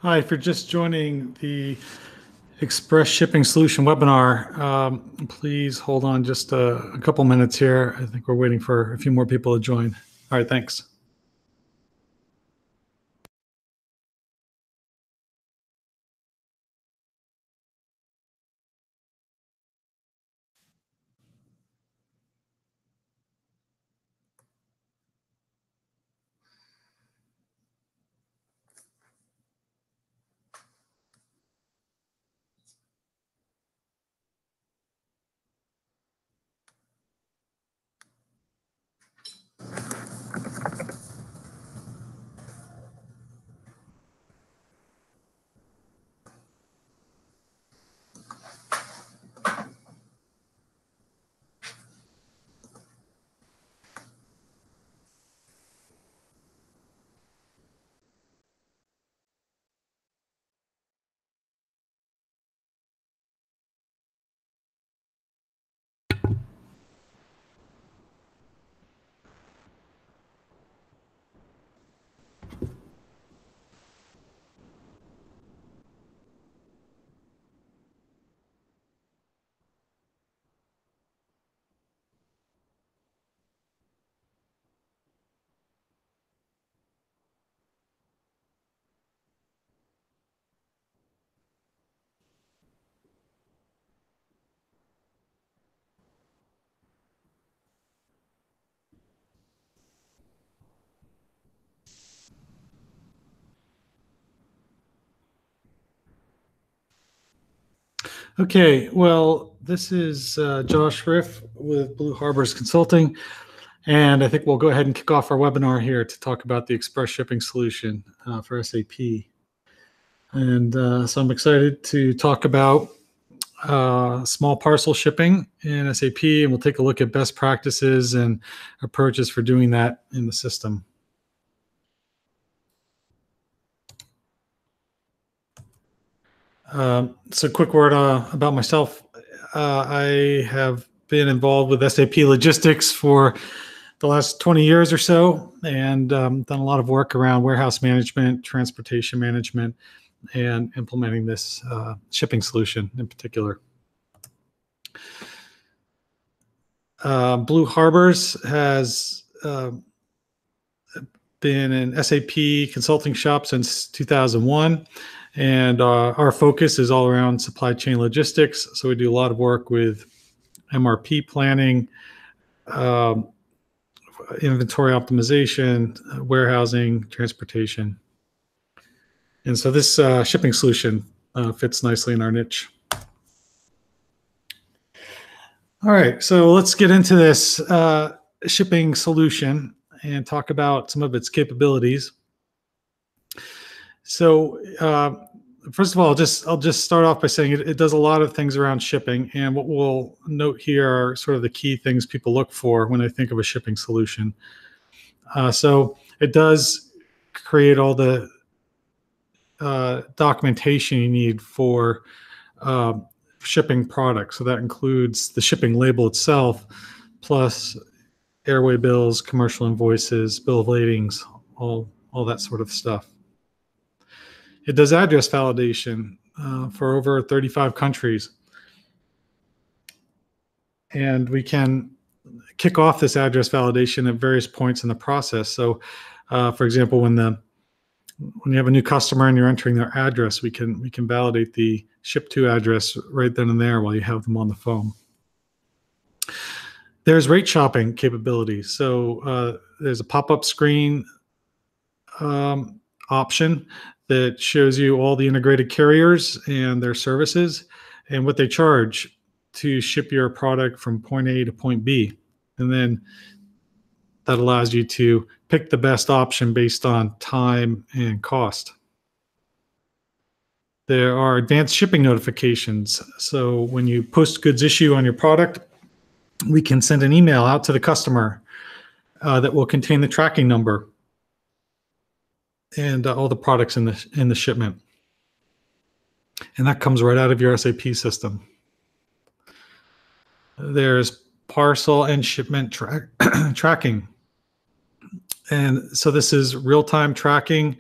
Hi, if you're just joining the Express Shipping Solution webinar, please hold on just a couple minutes here. I think we're waiting for a few more people to join. All right, thanks. Okay, well, this is Josh Riff with Blue Harbors Consulting, and I think we'll go ahead and kick off our webinar here to talk about the Express Shipping Solution for SAP. And so I'm excited to talk about small parcel shipping in SAP, and we'll take a look at best practices and approaches for doing that in the system. So quick word about myself. I have been involved with SAP logistics for the last 20 years or so, and done a lot of work around warehouse management, transportation management, and implementing this shipping solution in particular. Blue Harbors has been an SAP consulting shop since 2001. And our focus is all around supply chain logistics. So we do a lot of work with MRP planning, inventory optimization, warehousing, transportation. And so this shipping solution fits nicely in our niche. All right, so let's get into this shipping solution and talk about some of its capabilities. So first of all, I'll just start off by saying it does a lot of things around shipping, and what we'll note here are sort of the key things people look for when they think of a shipping solution. So it does create all the documentation you need for shipping products. So that includes the shipping label itself, plus airway bills, commercial invoices, bill of ladings, all that sort of stuff. It does address validation for over 35 countries. And we can kick off this address validation at various points in the process. So, for example, when you have a new customer and you're entering their address, we can validate the ship to address right then and there while you have them on the phone. There's rate shopping capabilities. So there's a pop-up screen option that shows you all the integrated carriers and their services and what they charge to ship your product from point A to point B. And then that allows you to pick the best option based on time and cost. There are advanced shipping notifications. So when you post goods issue on your product, we can send an email out to the customer that will contain the tracking number and all the products in the shipment. And that comes right out of your SAP system. There's parcel and shipment tracking. And so this is real-time tracking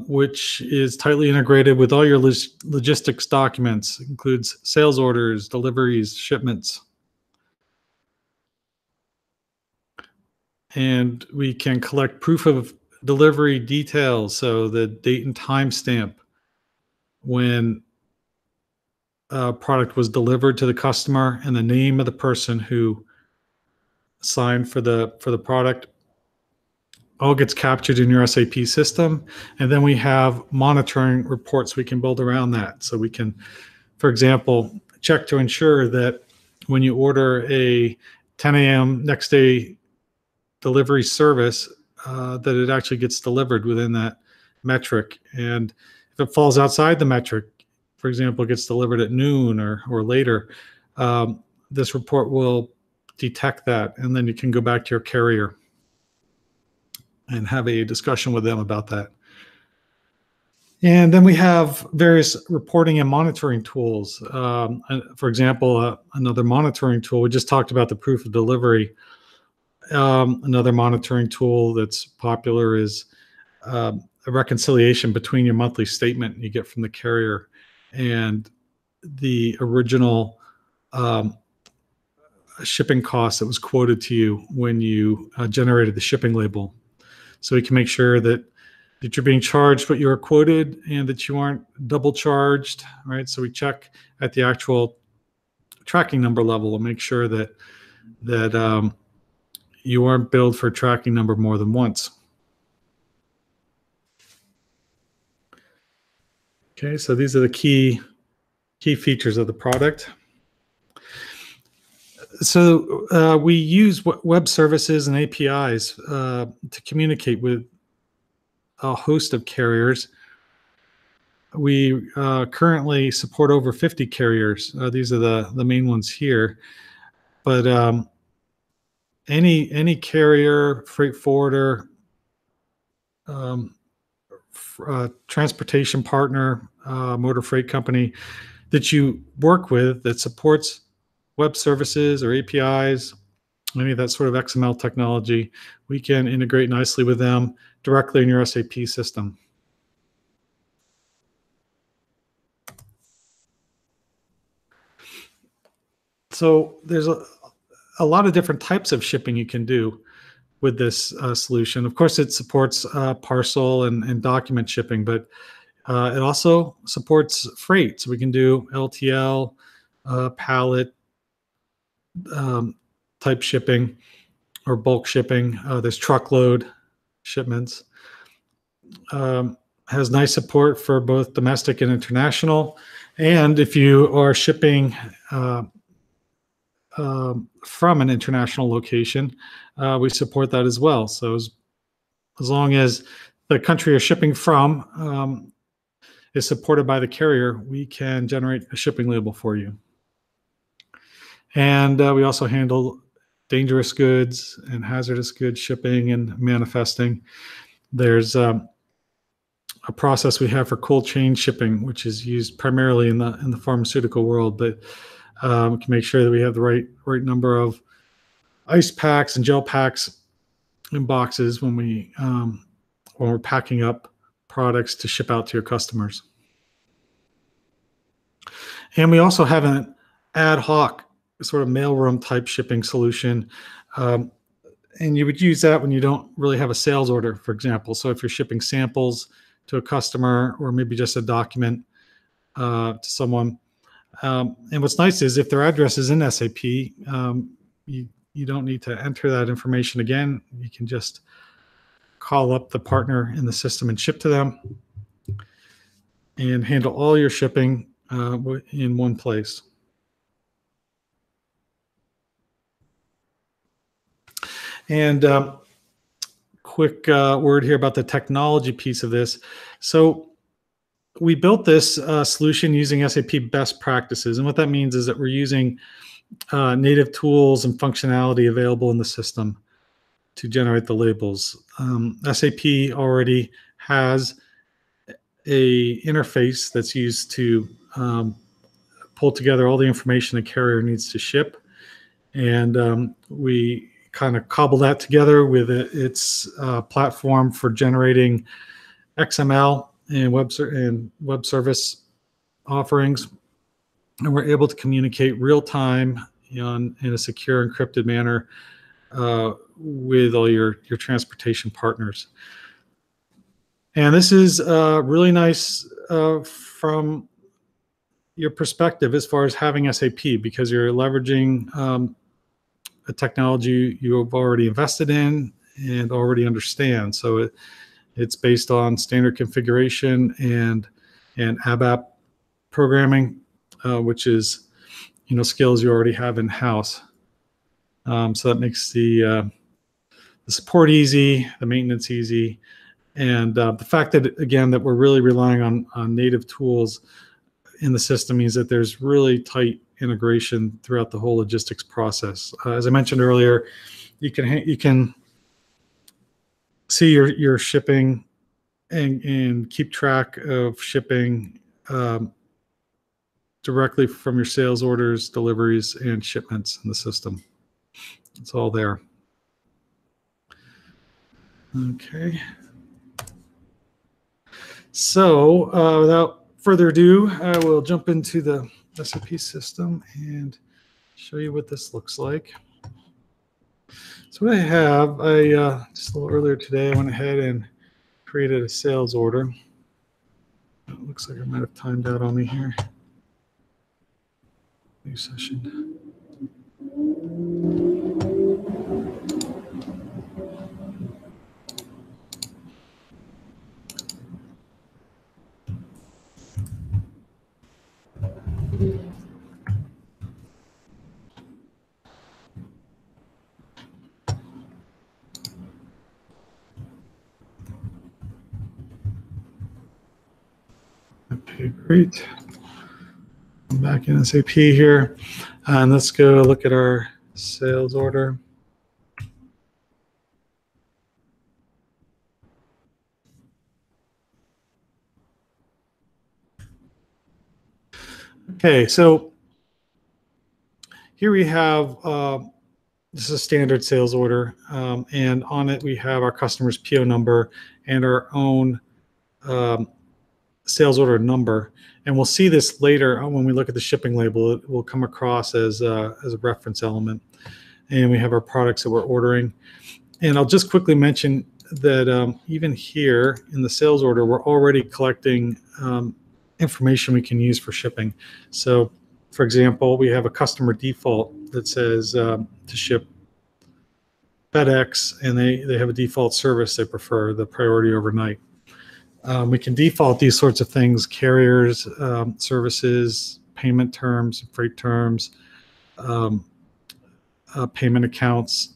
which is tightly integrated with all your logistics documents. It includes sales orders, deliveries, shipments. And we can collect proof of delivery details, so the date and time stamp when a product was delivered to the customer and the name of the person who signed for the product all gets captured in your SAP system. And then we have monitoring reports we can build around that. So we can, for example, check to ensure that when you order a 10 a.m. next day delivery service, that it actually gets delivered within that metric. And if it falls outside the metric, for example, gets delivered at noon or later, this report will detect that, and then you can go back to your carrier and have a discussion with them about that. And then we have various reporting and monitoring tools. For example, another monitoring tool, we just talked about the proof of delivery. Another monitoring tool that's popular is a reconciliation between your monthly statement you get from the carrier and the original shipping cost that was quoted to you when you generated the shipping label. So we can make sure that you're being charged what you were quoted and that you aren't double charged, right? So we check at the actual tracking number level and make sure that you aren't billed for tracking number more than once. Okay, so these are the key features of the product. So we use web services and APIs to communicate with a host of carriers. We currently support over 50 carriers. These are the main ones here. But any carrier, freight forwarder, transportation partner, motor freight company that you work with that supports web services or APIs, any of that sort of XML technology, we can integrate nicely with them directly in your SAP system. So there's a lot of different types of shipping you can do with this solution. Of course, it supports parcel and document shipping, but it also supports freight. So we can do LTL, pallet type shipping or bulk shipping. There's truckload shipments. Has nice support for both domestic and international. And if you are shipping from an international location, we support that as well. So as long as the country you're shipping from is supported by the carrier, we can generate a shipping label for you. And we also handle dangerous goods and hazardous goods shipping and manifesting. There's a process we have for cold chain shipping, which is used primarily in the pharmaceutical world, but we can make sure that we have the right number of ice packs and gel packs in boxes when we're packing up products to ship out to your customers. And we also have an ad hoc sort of mailroom type shipping solution. And you would use that when you don't really have a sales order, for example. So if you're shipping samples to a customer or maybe just a document to someone. And what's nice is if their address is in SAP, you don't need to enter that information again. You can just call up the partner in the system and ship to them and handle all your shipping in one place. And quick word here about the technology piece of this. So we built this solution using SAP best practices. And what that means is that we're using native tools and functionality available in the system to generate the labels. SAP already has a interface that's used to pull together all the information a carrier needs to ship. And we kind of cobble that together with its platform for generating XML and web service offerings, and we're able to communicate real time in a secure, encrypted manner with all your transportation partners. And this is really nice from your perspective as far as having SAP, because you're leveraging a technology you have already invested in and already understand. So it's based on standard configuration and ABAP programming, which is skills you already have in house. So that makes the support easy, the maintenance easy, and the fact that again that we're really relying on native tools in the system means that there's really tight integration throughout the whole logistics process. As I mentioned earlier, you can see your shipping and keep track of shipping directly from your sales orders, deliveries, and shipments in the system. It's all there. Okay. So without further ado, I will jump into the SAP system and show you what this looks like. So what I have, just a little earlier today, I went ahead and created a sales order. It looks like I might have timed out on me here. New session. Okay, great. I'm back in SAP here, and let's go look at our sales order. Okay, so here we have this is a standard sales order, and on it we have our customer's PO number and our own sales order number. And we'll see this later when we look at the shipping label. It will come across as a reference element. And we have our products that we're ordering. And I'll just quickly mention that even here in the sales order, we're already collecting information we can use for shipping. So, for example, we have a customer default that says to ship FedEx, and they have a default service they prefer, the priority overnight. We can default these sorts of things: carriers, services, payment terms, freight terms, payment accounts,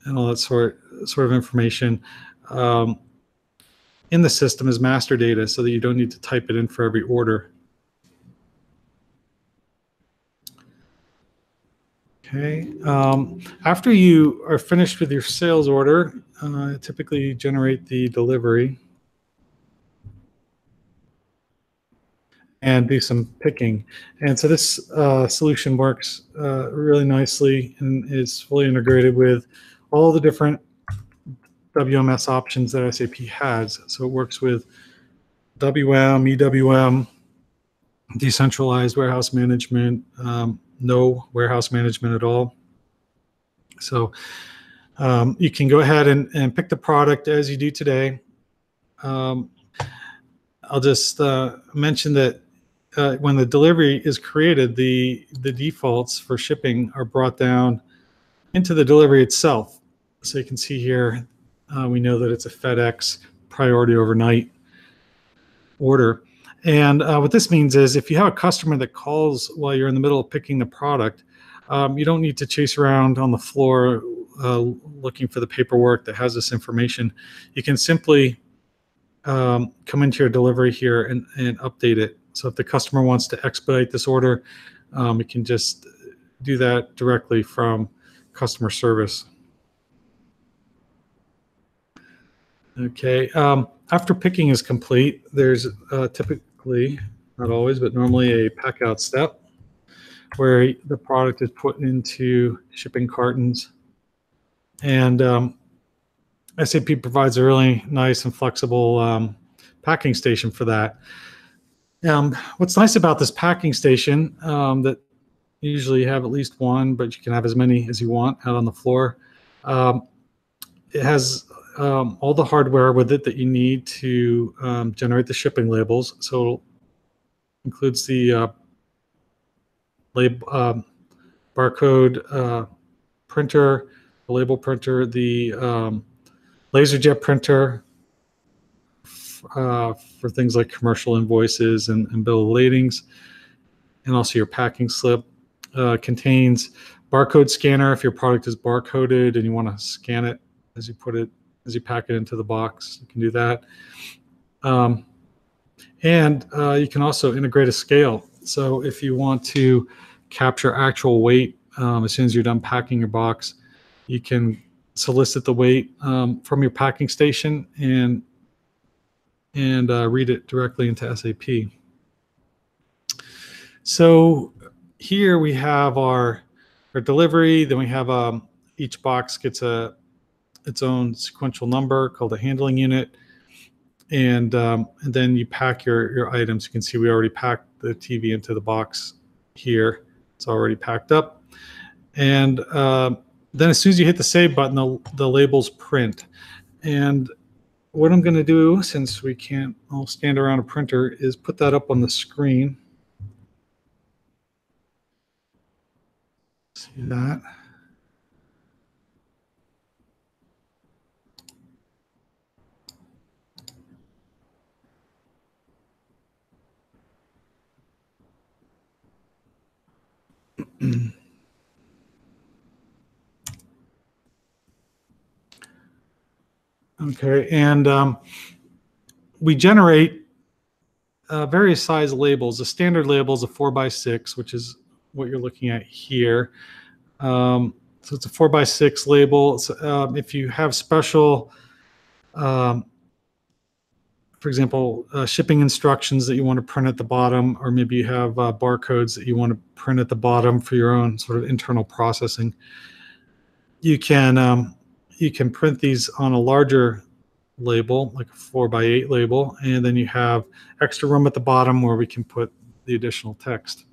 and all that sort of information in the system as master data, so that you don't need to type it in for every order. Okay. After you are finished with your sales order, typically generate the delivery and do some picking. And so this solution works really nicely and is fully integrated with all the different WMS options that SAP has. So it works with WM, EWM, decentralized warehouse management, no warehouse management at all. So you can go ahead and pick the product as you do today. I'll just mention that when the delivery is created, the defaults for shipping are brought down into the delivery itself. So you can see here, we know that it's a FedEx priority overnight order. And what this means is if you have a customer that calls while you're in the middle of picking the product, you don't need to chase around on the floor looking for the paperwork that has this information. You can simply come into your delivery here and update it. So if the customer wants to expedite this order, you can just do that directly from customer service. Okay, after picking is complete, there's typically, not always, but normally a pack out step where the product is put into shipping cartons. And SAP provides a really nice and flexible packing station for that. What's nice about this packing station, that usually you have at least one, but you can have as many as you want out on the floor. It has all the hardware with it that you need to generate the shipping labels. So it includes the barcode printer, the label printer, the LaserJet printer for things like commercial invoices and bill of ladings, and also your packing slip. Contains barcode scanner if your product is barcoded and you want to scan it as you pack it into the box. You can do that. And you can also integrate a scale. So if you want to capture actual weight as soon as you're done packing your box, you can solicit the weight from your packing station and read it directly into SAP. So here we have our delivery. Then we have each box gets its own sequential number called a handling unit, and then you pack your items. You can see we already packed the TV into the box here. It's already packed up, and then as soon as you hit the save button, the labels print. And what I'm going to do, since we can't all stand around a printer, is put that up on the screen. See that? Okay, and we generate various size labels. The standard label is a 4x6, which is what you're looking at here. So it's a 4x6 label. So, if you have special, for example, shipping instructions that you want to print at the bottom, or maybe you have barcodes that you want to print at the bottom for your own sort of internal processing, you can print these on a larger label, like a 4x8 label, and then you have extra room at the bottom where we can put the additional text.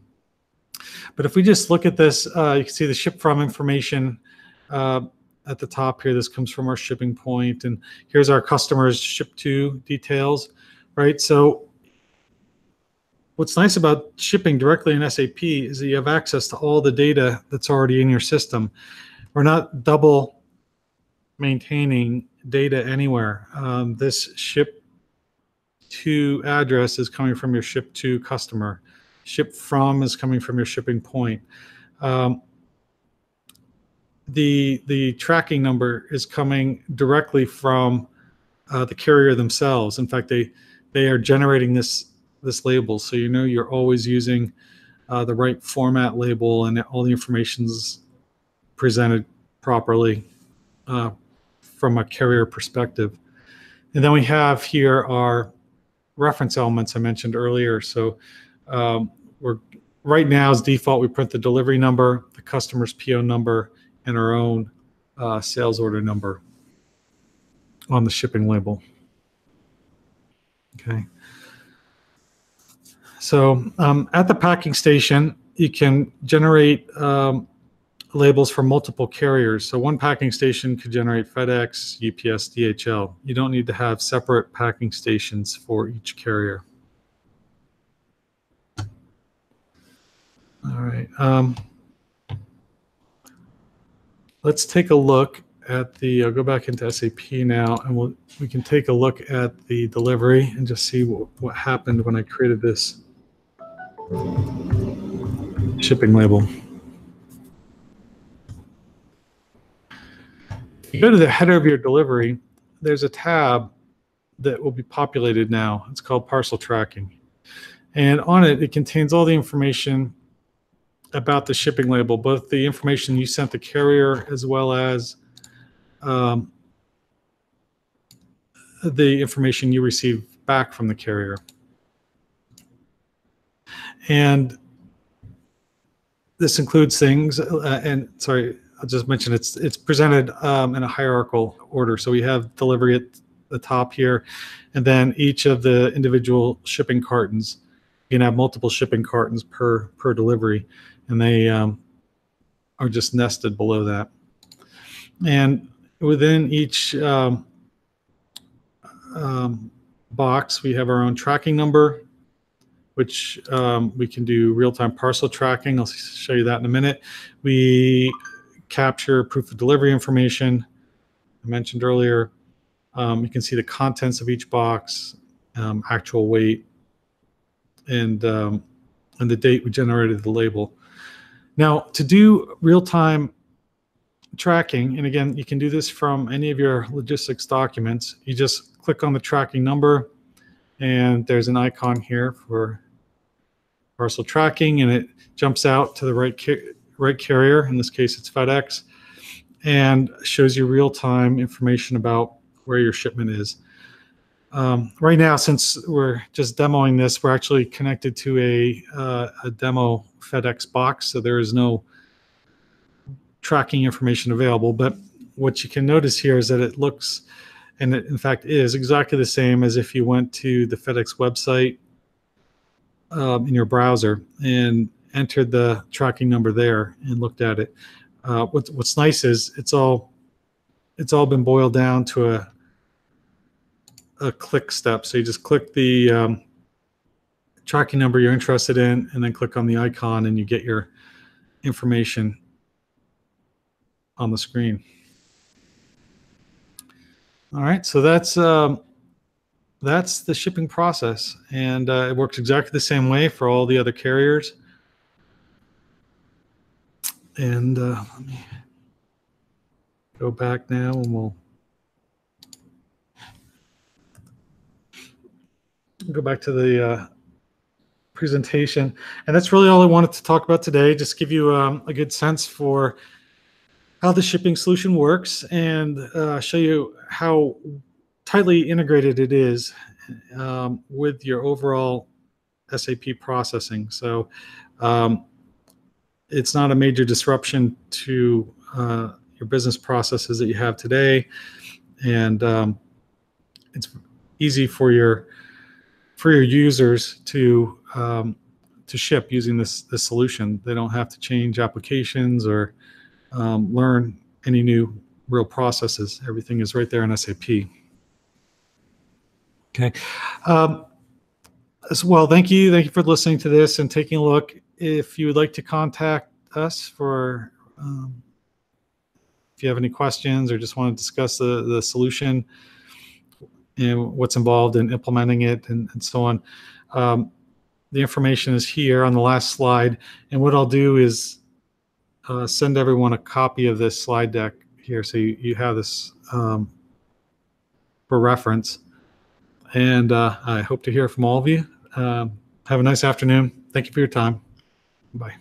But if we just look at this, you can see the ship from information at the top here. This comes from our shipping point, and here's our customers ship to details, right? So what's nice about shipping directly in SAP is that you have access to all the data that's already in your system. We're not double maintaining data anywhere. This ship to address is coming from your ship to customer. Ship from is coming from your shipping point. The tracking number is coming directly from the carrier themselves. In fact, they are generating this label, so you know you're always using the right format label, and all the information's presented properly from a carrier perspective. And then we have here our reference elements I mentioned earlier. So we're right now, as default, we print the delivery number, the customer's PO number, and our own sales order number on the shipping label. Okay. So at the packing station, you can generate labels for multiple carriers. So one packing station could generate FedEx, UPS, DHL. You don't need to have separate packing stations for each carrier. All right. Let's take a look at the, I'll go back into SAP now, and we can take a look at the delivery and just see what happened when I created this shipping label. If you go to the header of your delivery, there's a tab that will be populated now. It's called Parcel Tracking. And on it, it contains all the information about the shipping label, both the information you sent the carrier as well as the information you received back from the carrier. And this includes things, and sorry, I'll just mention it's presented in a hierarchical order. So we have delivery the top here, and then each of the individual shipping cartons. You can have multiple shipping cartons per delivery, and they are just nested below that. And within each box, we have our own tracking number, which we can do real-time parcel tracking. I'll show you that in a minute. We capture proof of delivery information I mentioned earlier. You can see the contents of each box, actual weight, and the date we generated the label. Now, to do real-time tracking, and again, you can do this from any of your logistics documents. You just click on the tracking number, and there's an icon here for parcel tracking, and it jumps out to the right carrier. In this case, it's FedEx, and shows you real-time information about where your shipment is. Right now, since we're just demoing this, we're actually connected to a demo FedEx box, so there is no tracking information available. But what you can notice here is that it looks, and it in fact is, exactly the same as if you went to the FedEx website in your browser and entered the tracking number there and looked at it. What's nice is it's all been boiled down to a click step. So you just click the tracking number you're interested in, and then click on the icon, and you get your information on the screen. All right, so that's the shipping process, and it works exactly the same way for all the other carriers. And let me go back now, and we'll go back to the presentation. And that's really all I wanted to talk about today. Just give you a good sense for how the shipping solution works, and show you how tightly integrated it is with your overall SAP processing. So it's not a major disruption to your business processes that you have today, and it's easy for your users to ship using this solution. They don't have to change applications or learn any new real processes. Everything is right there in SAP. Okay. As well, thank you for listening to this and taking a look. If you would like to contact us for if you have any questions or just want to discuss the solution and what's involved in implementing it and so on, the information is here on the last slide. And what I'll do is send everyone a copy of this slide deck here, so you have this for reference. And I hope to hear from all of you. Have a nice afternoon. Thank you for your time. Bye.